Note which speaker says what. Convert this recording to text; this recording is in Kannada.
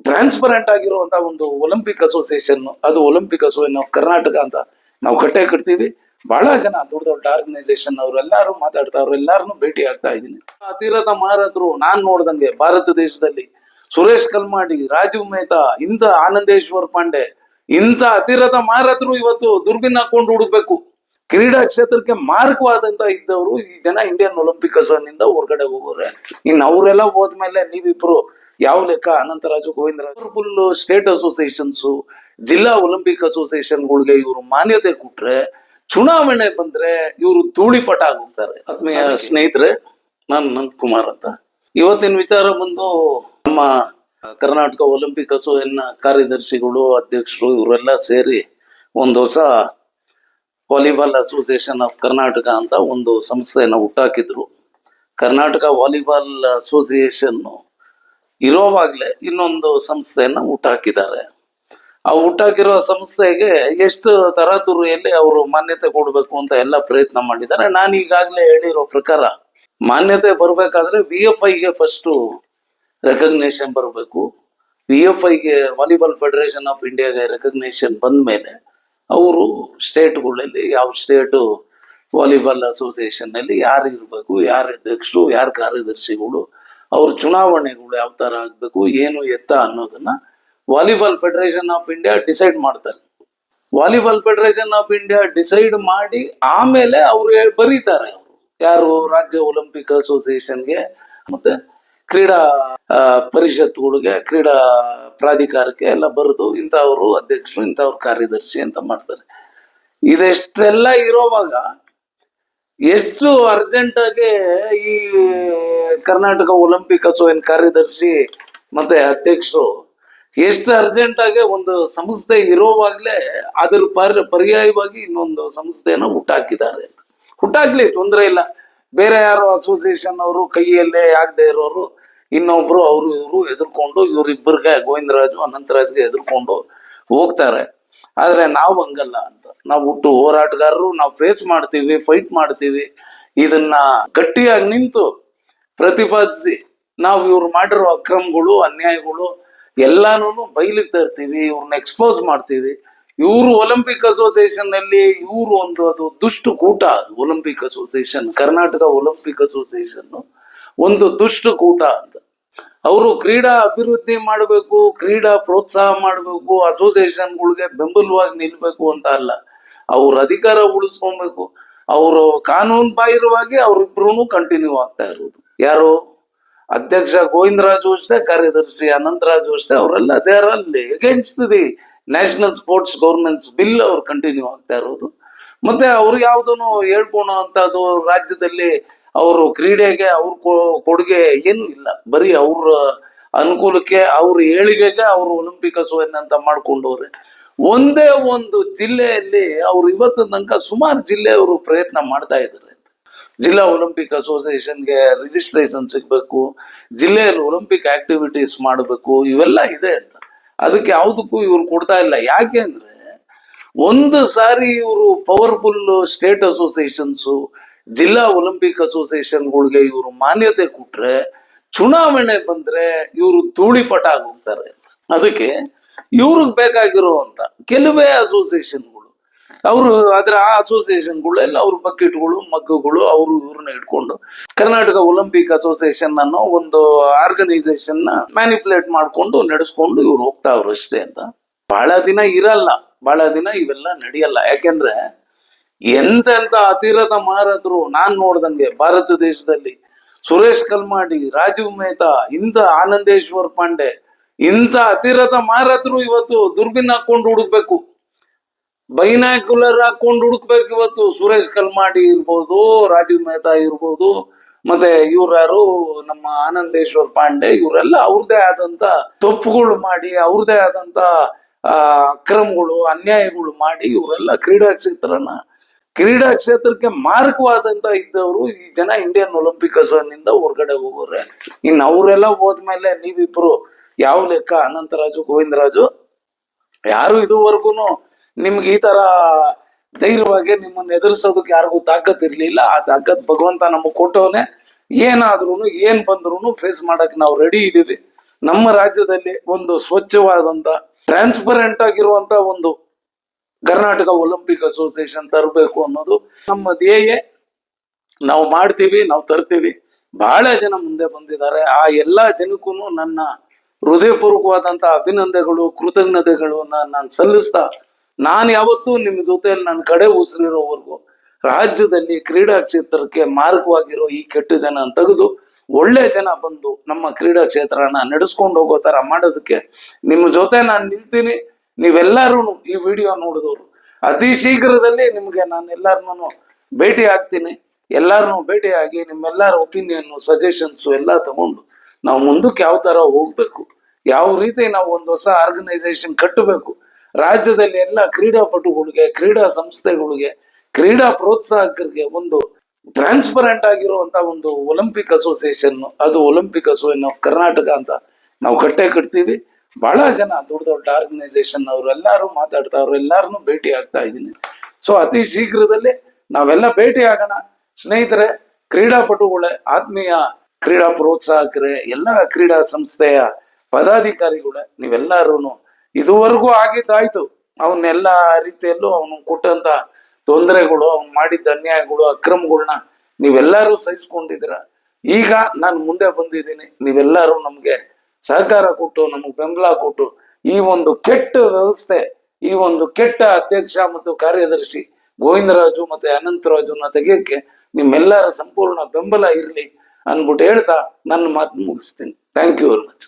Speaker 1: ಟ್ರಾನ್ಸ್ಪರೆಂಟ್ ಆಗಿರುವಂತಹ ಒಂದು ಒಲಿಂಪಿಕ್ ಅಸೋಸಿಯೇಷನ್, ಅದು ಒಲಿಂಪಿಕ್ ಅಸೋಸಿಯೇಷನ್ ಆಫ್ ಕರ್ನಾಟಕ ಅಂತ ನಾವು ಕಟ್ತೀವಿ. ಬಹಳ ಜನ ದೊಡ್ಡ ದೊಡ್ಡ ಆರ್ಗನೈಸೇಷನ್ ಅವ್ರೆಲ್ಲಾರು ಮಾತಾಡ್ತಾ ಅವ್ರೆಲ್ಲಾರನು ಭೇಟಿ ಆಗ್ತಾ ಇದ್ದೀನಿ. ಅತಿರಥ ಮಾರದ್ರು ನಾನ್ ನೋಡ್ದಂಗೆ ಭಾರತ ದೇಶದಲ್ಲಿ ಸುರೇಶ್ ಕಲ್ಮಾಡಿ, ರಾಜೀವ್ ಮೆಹ್ತಾ, ಇಂಥ ಆನಂದೇಶ್ವರ್ ಪಾಂಡೆ, ಇಂಥ ಅತಿರಥ ಮಾರದ್ರು ಇವತ್ತು ದುರ್ಬಿನ್ ಹಾಕೊಂಡು ಹುಡುಕ್ಬೇಕು. ಕ್ರೀಡಾ ಕ್ಷೇತ್ರಕ್ಕೆ ಮಾರ್ಗವಾದಂತ ಇದ್ದವರು ಈ ಜನ ಇಂಡಿಯನ್ ಒಲಿಂಪಿಕ್ ಅಸೋಸಿಯೇಷನ್ ಹೊರಗಡೆ ಹೋಗೋರೆ. ಇನ್ನು ಅವರೆಲ್ಲ ಹೋದ್ಮೇಲೆ ನೀವಿಬ್ರು ಯಾವ ಲೆಕ್ಕ? Anantharaju, Govindaraju, full state associations, ಜಿಲ್ಲಾ ಒಲಿಂಪಿಕ್ ಅಸೋಸಿಯೇಷನ್ಗಳಿಗೆ ಇವರು ಮಾನ್ಯತೆ ಕೊಟ್ರೆ, ಚುನಾವಣೆ ಬಂದ್ರೆ ಇವರು ಧೂಳಿಪಟ ಆಗೋಗ್ತಾರೆ. ಆತ್ಮೀಯ ಸ್ನೇಹಿತರೆ, ನಾನು ನಂದ್ ಕುಮಾರ್ ಅಂತ. ಇವತ್ತಿನ ವಿಚಾರ ಬಂದು ನಮ್ಮ ಕರ್ನಾಟಕ ಒಲಿಂಪಿಕ್ ಅಸೋಸಿಯೇಷನ್ ಕಾರ್ಯದರ್ಶಿಗಳು, ಅಧ್ಯಕ್ಷರು ಇವರೆಲ್ಲ ಸೇರಿ ಒಂದು ಹೊಸ ವಾಲಿಬಾಲ್ ಅಸೋಸಿಯೇಷನ್ ಆಫ್ ಕರ್ನಾಟಕ ಅಂತ ಒಂದು ಸಂಸ್ಥೆಯನ್ನ ಹುಟ್ಟಾಕಿದ್ರು. ಕರ್ನಾಟಕ ವಾಲಿಬಾಲ್ ಅಸೋಸಿಯೇಷನ್ ಇರೋವಾಗ್ಲೇ ಇನ್ನೊಂದು ಸಂಸ್ಥೆಯನ್ನ ಹುಟ್ಟಾಕಿದ್ದಾರೆ. ಆ ಹುಟ್ಟಾಕಿರೋ ಸಂಸ್ಥೆಗೆ ಎಷ್ಟು ತರಾತುರಿಯಲ್ಲಿ ಅವರು ಮಾನ್ಯತೆ ಕೊಡ್ಬೇಕು ಅಂತ ಎಲ್ಲ ಪ್ರಯತ್ನ ಮಾಡಿದ್ದಾರೆ. ನಾನು ಈಗಾಗಲೇ ಹೇಳಿರೋ ಪ್ರಕಾರ ಮಾನ್ಯತೆ ಬರ್ಬೇಕಾದ್ರೆ VFIಗೆ ಫಸ್ಟ್ ರೆಕಗ್ನೇಷನ್ ಬರಬೇಕು. VFIಗೆ, ವಾಲಿಬಾಲ್ ಫೆಡರೇಷನ್ ಆಫ್ ಇಂಡಿಯಾಗೆ ರೆಕಗ್ನೇಷನ್ ಬಂದ ಮೇಲೆ ಅವರು ಸ್ಟೇಟ್ಗಳಲ್ಲಿ ಯಾವ ಸ್ಟೇಟು ವಾಲಿಬಾಲ್ ಅಸೋಸಿಯೇಷನ್ ನಲ್ಲಿ ಯಾರು ಇರಬೇಕು, ಯಾರು ಅಧ್ಯಕ್ಷರು, ಯಾರು ಕಾರ್ಯದರ್ಶಿಗಳು, ಅವ್ರ ಚುನಾವಣೆಗಳು ಯಾವ ತರ ಆಗ್ಬೇಕು, ಏನು ಎತ್ತ ಅನ್ನೋದನ್ನ volleyball federation of India decide ಮಾಡ್ತಾರೆ. Volleyball federation of India decide ಮಾಡಿ ಆಮೇಲೆ ಅವರು ಬರೀತಾರೆ. ಅವರು ಯಾರು? ರಾಜ್ಯ ಒಲಿಂಪಿಕ್ ಅಸೋಸಿಯೇಷನ್ಗೆ ಮತ್ತೆ ಕ್ರೀಡಾ ಪರಿಷತ್ಗಳಿಗೆ, ಕ್ರೀಡಾ ಪ್ರಾಧಿಕಾರಕ್ಕೆ ಎಲ್ಲ ಬರೆದು ಇಂಥವ್ರು ಅಧ್ಯಕ್ಷರು, ಇಂಥವ್ರು ಕಾರ್ಯದರ್ಶಿ ಅಂತ ಮಾಡ್ತಾರೆ. ಇದೆಷ್ಟೆಲ್ಲ ಇರೋವಾಗ ಎಷ್ಟು ಅರ್ಜೆಂಟ್ ಆಗಿ ಈ ಕರ್ನಾಟಕ ಒಲಿಂಪಿಕ್ ಅಸೋಸಿಯೇಷನ್ ಕಾರ್ಯದರ್ಶಿ ಮತ್ತೆ ಅಧ್ಯಕ್ಷರು ಎಷ್ಟು ಅರ್ಜೆಂಟ್ ಆಗಿ ಒಂದು ಸಂಸ್ಥೆ ಇರೋವಾಗ್ಲೇ ಅದ್ರ ಪರ್ಯಾಯವಾಗಿ ಇನ್ನೊಂದು ಸಂಸ್ಥೆಯನ್ನು ಹುಟ್ಟಾಕಿದ್ದಾರೆ. ಹುಟ್ಟಾಕ್ಲಿ, ತೊಂದರೆ ಇಲ್ಲ. ಬೇರೆ ಯಾರು ಅಸೋಸಿಯೇಷನ್ ಅವರು ಕೈಯಲ್ಲೇ ಆಗದೆ ಇರೋರು ಇನ್ನೊಬ್ರು ಅವರು ಇವರು ಎದುರ್ಕೊಂಡು, ಇವರಿಬ್ಬರಿಗೆ, ಗೋವಿಂದರಾಜು, ಅನಂತರಾಜ್ಗೆ ಎದುರ್ಕೊಂಡು ಹೋಗ್ತಾರೆ. ಆದ್ರೆ ನಾವು ಹಂಗಲ್ಲ ಅಂತ. ನಾವು ಹುಟ್ಟು ಹೋರಾಟಗಾರರು, ನಾವು ಫೇಸ್ ಮಾಡ್ತೀವಿ, ಫೈಟ್ ಮಾಡ್ತೀವಿ. ಇದನ್ನ ಗಟ್ಟಿಯಾಗಿ ನಿಂತು ಪ್ರತಿಪಾದಿಸಿ ನಾವು ಇವ್ರು ಮಾಡಿರೋ ಅಕ್ರಮಗಳು, ಅನ್ಯಾಯಗಳು ಎಲ್ಲಾನು ಬಯಲಿಗೆ ತರ್ತೀವಿ, ಇವ್ರನ್ನ ಎಕ್ಸ್ಪೋಸ್ ಮಾಡ್ತೀವಿ. ಇವರು ಒಲಿಂಪಿಕ್ ಅಸೋಸಿಯೇಷನ್ ನಲ್ಲಿ ಇವರು ಅದು ದುಷ್ಟು ಕೂಟ. Olympic association, Karnataka Olympic association ಒಂದು ದುಷ್ಟ ಕೂಟ ಅಂತ. ಅವರು ಕ್ರೀಡಾ ಅಭಿವೃದ್ಧಿ ಮಾಡಬೇಕು, ಕ್ರೀಡಾ ಪ್ರೋತ್ಸಾಹ ಮಾಡಬೇಕು, ಅಸೋಸಿಯೇಷನ್ಗಳಿಗೆ ಬೆಂಬಲವಾಗಿ ನಿಲ್ಬೇಕು ಅಂತ ಅಲ್ಲ, ಅವ್ರ ಅಧಿಕಾರ ಉಳಿಸ್ಕೊಬೇಕು. ಅವರು ಕಾನೂನು ಬಾಹಿರವಾಗಿ ಅವ್ರಿಬ್ರು ಕಂಟಿನ್ಯೂ ಆಗ್ತಾ ಇರೋದು. ಯಾರು? ಅಧ್ಯಕ್ಷ ಗೋವಿಂದರಾಜು ಅಷ್ಟೇ, ಕಾರ್ಯದರ್ಶಿ ಅನಂತರಾಜು ಅಷ್ಟೇ, ಅವರೆಲ್ಲ ದೇ ಆರ್ ಅಲ್ಲಿ against the national sports governance bill ಅವ್ರು ಕಂಟಿನ್ಯೂ ಆಗ್ತಾ ಇರೋದು. ಮತ್ತೆ ಅವ್ರು ಯಾವ್ದನ್ನು ಹೇಳ್ಕೊಳೋ ಅಂತದ್ದು ರಾಜ್ಯದಲ್ಲಿ ಅವರು ಕ್ರೀಡೆಗೆ ಅವ್ರ ಕೊಡುಗೆ ಏನು ಇಲ್ಲ. ಬರೀ ಅವ್ರ ಅನುಕೂಲಕ್ಕೆ, ಅವ್ರ ಏಳಿಗೆಗೆ ಅವರು ಒಲಿಂಪಿಕ್ ಅಸೋಸಿಯೇಷನ್ ಅಂತ ಮಾಡ್ಕೊಂಡವ್ರೆ. ಒಂದೇ ಒಂದು ಜಿಲ್ಲೆಯಲ್ಲಿ ಅವ್ರು ಇವತ್ತು ತನಕ ಸುಮಾರು ಜಿಲ್ಲೆಯವರು ಪ್ರಯತ್ನ ಮಾಡ್ತಾ ಇದ್ದಾರೆ. ಜಿಲ್ಲಾ ಒಲಿಂಪಿಕ್ ಅಸೋಸಿಯೇಷನ್ಗೆ ರಿಜಿಸ್ಟ್ರೇಷನ್ ಸಿಗ್ಬೇಕು, ಜಿಲ್ಲೆಯಲ್ಲಿ ಒಲಿಂಪಿಕ್ ಆಕ್ಟಿವಿಟೀಸ್ ಮಾಡಬೇಕು, ಇವೆಲ್ಲ ಇದೆ ಅಂತ. ಅದಕ್ಕೆ ಯಾವುದಕ್ಕೂ ಇವ್ರು ಕೊಡ್ತಾ ಇಲ್ಲ. ಯಾಕೆ ಅಂದ್ರೆ ಒಂದು ಸಾರಿ ಇವರು ಪವರ್ಫುಲ್ ಸ್ಟೇಟ್ ಅಸೋಸಿಯೇಷನ್ಸ್, ಜಿಲ್ಲಾ ಒಲಿಂಪಿಕ್ ಅಸೋಸಿಯೇಷನ್ಗಳಿಗೆ ಇವರು ಮಾನ್ಯತೆ ಕೊಟ್ರೆ, ಚುನಾವಣೆ ಬಂದ್ರೆ ಇವರು ಧೂಳಿಪಟ ಆಗೋಗ್ತಾರೆ. ಅದಕ್ಕೆ ಇವ್ರಿಗೆ ಬೇಕಾಗಿರುವಂತ ಕೆಲವೇ ಅಸೋಸಿಯೇಷನ್ಗಳು, ಅವರು ಅದರ ಆ ಅಸೋಸಿಯೇಷನ್ಗಳೆಲ್ಲ ಅವ್ರ ಬಕೆಟ್ಗಳು, ಮಗ್ಗುಗಳು, ಅವರು ಇವ್ರನ್ನ ಇಟ್ಕೊಂಡು ಕರ್ನಾಟಕ ಒಲಿಂಪಿಕ್ ಅಸೋಸಿಯೇಷನ್ ಅನ್ನೋ ಒಂದು ಆರ್ಗನೈಸೇಷನ್ ನ ಮ್ಯಾನಿಪುಲೇಟ್ ಮಾಡ್ಕೊಂಡು ನಡೆಸ್ಕೊಂಡು ಇವ್ರು ಹೋಗ್ತಾವ್ರು ಅಷ್ಟೇ ಅಂತ. ಬಹಳ ದಿನ ಇರಲ್ಲ, ಬಹಳ ದಿನ ಇವೆಲ್ಲ ನಡೆಯಲ್ಲ. ಯಾಕೆಂದ್ರೆ ಎಂತೆಂತ ಅತಿರಥ ಮಾರದ್ರು ನಾನ್ ನೋಡ್ದಂಗೆ ಭಾರತ ದೇಶದಲ್ಲಿ ಸುರೇಶ್ ಕಲ್ಮಾಡಿ, ರಾಜೀವ್ ಮೆಹ್ತಾ, ಇಂಥ ಆನಂದೇಶ್ವರ್ ಪಾಂಡೆ, ಇಂಥ ಅತಿರಥ ಮಾರದ್ರು ಇವತ್ತು ದುರ್ಬಿನ್ ಹಾಕೊಂಡು ಹುಡುಕ್ಬೇಕು, ಬೈನಾಕ್ಯುಲರ್ ಹಾಕೊಂಡು ಹುಡುಕ್ಬೇಕು. ಇವತ್ತು ಸುರೇಶ್ ಕಲ್ಮಾಡಿ ಇರ್ಬೋದು, ರಾಜೀವ್ ಮೆಹ್ತಾ ಇರ್ಬೋದು, ಮತ್ತೆ ಇವ್ರ್ಯಾರು ನಮ್ಮ ಆನಂದೇಶ್ವರ್ ಪಾಂಡೆ, ಇವರೆಲ್ಲ ಅವ್ರದೇ ಆದಂತ ತಪ್ಪುಗಳು ಮಾಡಿ, ಅವ್ರದೇ ಆದಂತ ಅಕ್ರಮಗಳು, ಅನ್ಯಾಯಗಳು ಮಾಡಿ ಇವರೆಲ್ಲ ಕ್ರೀಡಾ ಕ್ಷೇತ್ರಕ್ಕೆ ಮಾರಕವಾದಂತ ಇದ್ದವರು ಈ ಜನ ಇಂಡಿಯನ್ ಒಲಿಂಪಿಕ್ ಅಸೋಸಿಯೇಷನ್ ಹೊರಗಡೆ ಹೋಗೋರೆ. ಇನ್ನು ಅವರೆಲ್ಲ ಹೋದ್ಮೇಲೆ ನೀವಿಬ್ರು ಯಾವ ಲೆಕ್ಕ? ಅನಂತರಾಜು, ಗೋವಿಂದರಾಜು, ಯಾರು ಇದುವರೆಗೂ ನಿಮ್ಗೆ ಈ ತರ ಧೈರ್ಯವಾಗಿ ನಿಮ್ಮನ್ನ ಎದುರಿಸೋದಕ್ಕೆ ಯಾರಿಗೂ ತಾಕತ್ ಇರ್ಲಿಲ್ಲ. ಆ ತಾಕತ್ ಭಗವಂತ ನಮಗ್ ಕೊಟ್ಟವನೇ. ಏನಾದ್ರೂ ಏನ್ ಬಂದ್ರು ಫೇಸ್ ಮಾಡಕ್ ನಾವು ರೆಡಿ ಇದೀವಿ. ನಮ್ಮ ರಾಜ್ಯದಲ್ಲಿ ಒಂದು ಸ್ವಚ್ಛವಾದಂತ ಟ್ರಾನ್ಸ್ಪರೆಂಟ್ ಆಗಿರುವಂತ ಒಂದು ಕರ್ನಾಟಕ ಒಲಿಂಪಿಕ್ ಅಸೋಸಿಯೇಷನ್ ತರಬೇಕು ಅನ್ನೋದು ನಮ್ಮ ಧ್ಯೇಯ. ನಾವು ಮಾಡ್ತೀವಿ, ನಾವು ತರ್ತೀವಿ. ಬಹಳ ಜನ ಮುಂದೆ ಬಂದಿದ್ದಾರೆ. ಆ ಎಲ್ಲಾ ಜನಕ್ಕೂ ನನ್ನ ಹೃದಯಪೂರ್ವಕವಾದಂತ ಅಭಿನಂದನೆಗಳು, ಕೃತಜ್ಞತೆಗಳು ನಾನು ಸಲ್ಲಿಸ್ತಾ, ನಾನು ಯಾವತ್ತೂ ನಿಮ್ಮ ಜೊತೆಯಲ್ಲಿ ನನ್ನ ಕಡೆ ಉಸಿರಿರೋವರೆಗೂ ರಾಜ್ಯದಲ್ಲಿ ಕ್ರೀಡಾ ಕ್ಷೇತ್ರಕ್ಕೆ ಮಾರ್ಗವಾಗಿರೋ ಈ ಕೆಟ್ಟ ಜನ ತೆಗೆದು ಒಳ್ಳೆ ಜನ ಬಂದು ನಮ್ಮ ಕ್ರೀಡಾ ಕ್ಷೇತ್ರನ ನಡೆಸ್ಕೊಂಡು ಹೋಗೋ ತರ ಮಾಡೋದಕ್ಕೆ ನಿಮ್ಮ ಜೊತೆ ನಾನು ನಿಲ್ತೀನಿ. ನೀವೆಲ್ಲರೂ ಈ ವಿಡಿಯೋ ನೋಡಿದವರು ಅತಿ ಶೀಘ್ರದಲ್ಲಿ ನಿಮ್ಗೆ ನಾನು ಎಲ್ಲಾರನ್ನೂ ಭೇಟಿ ಆಗ್ತೀನಿ. ಎಲ್ಲಾರನ್ನೂ ಭೇಟಿಯಾಗಿ ನಿಮ್ಮೆಲ್ಲರ ಒಪಿನಿಯನ್, ಸಜೆಷನ್ಸ್ ಎಲ್ಲ ತಗೊಂಡು ನಾವು ಮುಂದಕ್ಕೆ ಯಾವ ತರ ಹೋಗ್ಬೇಕು, ಯಾವ ರೀತಿ ನಾವು ಒಂದು ಹೊಸ ಆರ್ಗನೈಸೇಷನ್ ಕಟ್ಟಬೇಕು, ರಾಜ್ಯದಲ್ಲಿ ಎಲ್ಲ ಕ್ರೀಡಾಪಟುಗಳಿಗೆ, ಕ್ರೀಡಾ ಸಂಸ್ಥೆಗಳಿಗೆ, ಕ್ರೀಡಾ ಪ್ರೋತ್ಸಾಹಕರಿಗೆ ಒಂದು ಟ್ರಾನ್ಸ್ಪರೆಂಟ್ ಆಗಿರುವಂತ ಒಂದು ಒಲಿಂಪಿಕ್ ಅಸೋಸಿಯೇಷನ್, ಅದು ಒಲಿಂಪಿಕ್ ಅಸೋಸಿಯೇಷನ್ ಆಫ್ ಕರ್ನಾಟಕ ಅಂತ ನಾವು ಕಟ್ತೀವಿ. ಬಹಳ ಜನ ದೊಡ್ಡ ದೊಡ್ಡ ಆರ್ಗನೈಸೇಷನ್ ಅವರು ಎಲ್ಲಾರು ಮಾತಾಡ್ತಾ, ಅವ್ರು ಎಲ್ಲಾರನ್ನೂ ಭೇಟಿ ಆಗ್ತಾ ಇದ್ದೀನಿ. ಸೊ ಅತಿ ಶೀಘ್ರದಲ್ಲಿ ನಾವೆಲ್ಲ ಭೇಟಿ ಆಗೋಣ ಸ್ನೇಹಿತರೆ. ಕ್ರೀಡಾಪಟುಗಳೇ, ಆತ್ಮೀಯ ಕ್ರೀಡಾ ಪ್ರೋತ್ಸಾಹಕರೇ, ಎಲ್ಲ ಕ್ರೀಡಾ ಸಂಸ್ಥೆಯ ಪದಾಧಿಕಾರಿಗಳೇ, ನೀವೆಲ್ಲರೂ ಇದುವರೆಗೂ ಆಗಿದ್ದಾಯ್ತು. ಅವನ್ನೆಲ್ಲ ರೀತಿಯಲ್ಲೂ ಅವನು ಕೊಟ್ಟಂತ ತೊಂದರೆಗಳು, ಅವ್ನು ಮಾಡಿದ್ದ ಅನ್ಯಾಯಗಳು, ಅಕ್ರಮಗಳನ್ನ ನೀವೆಲ್ಲರೂ ಸಹಿಸ್ಕೊಂಡಿದ್ದೀರ. ಈಗ ನಾನು ಮುಂದೆ ಬಂದಿದ್ದೀನಿ. ನೀವೆಲ್ಲರೂ ನಮ್ಗೆ ಸಹಕಾರ ಕೊಟ್ಟು, ನಮಗೆ ಬೆಂಬಲ ಕೊಟ್ಟು, ಈ ಒಂದು ಕೆಟ್ಟ ವ್ಯವಸ್ಥೆ, ಈ ಒಂದು ಕೆಟ್ಟ ಅಧ್ಯಕ್ಷ ಮತ್ತು ಕಾರ್ಯದರ್ಶಿ ಗೋವಿಂದರಾಜು ಮತ್ತೆ ಅನಂತರಾಜುನ ತೆಗೆಯಕ್ಕೆ ನಿಮ್ಮೆಲ್ಲರ ಸಂಪೂರ್ಣ ಬೆಂಬಲ ಇರಲಿ ಅನ್ಬಿಟ್ಟು ಹೇಳ್ತಾ ನನ್ನ ಮಾತು ಮುಗಿಸ್ತೀನಿ. Thank you very much.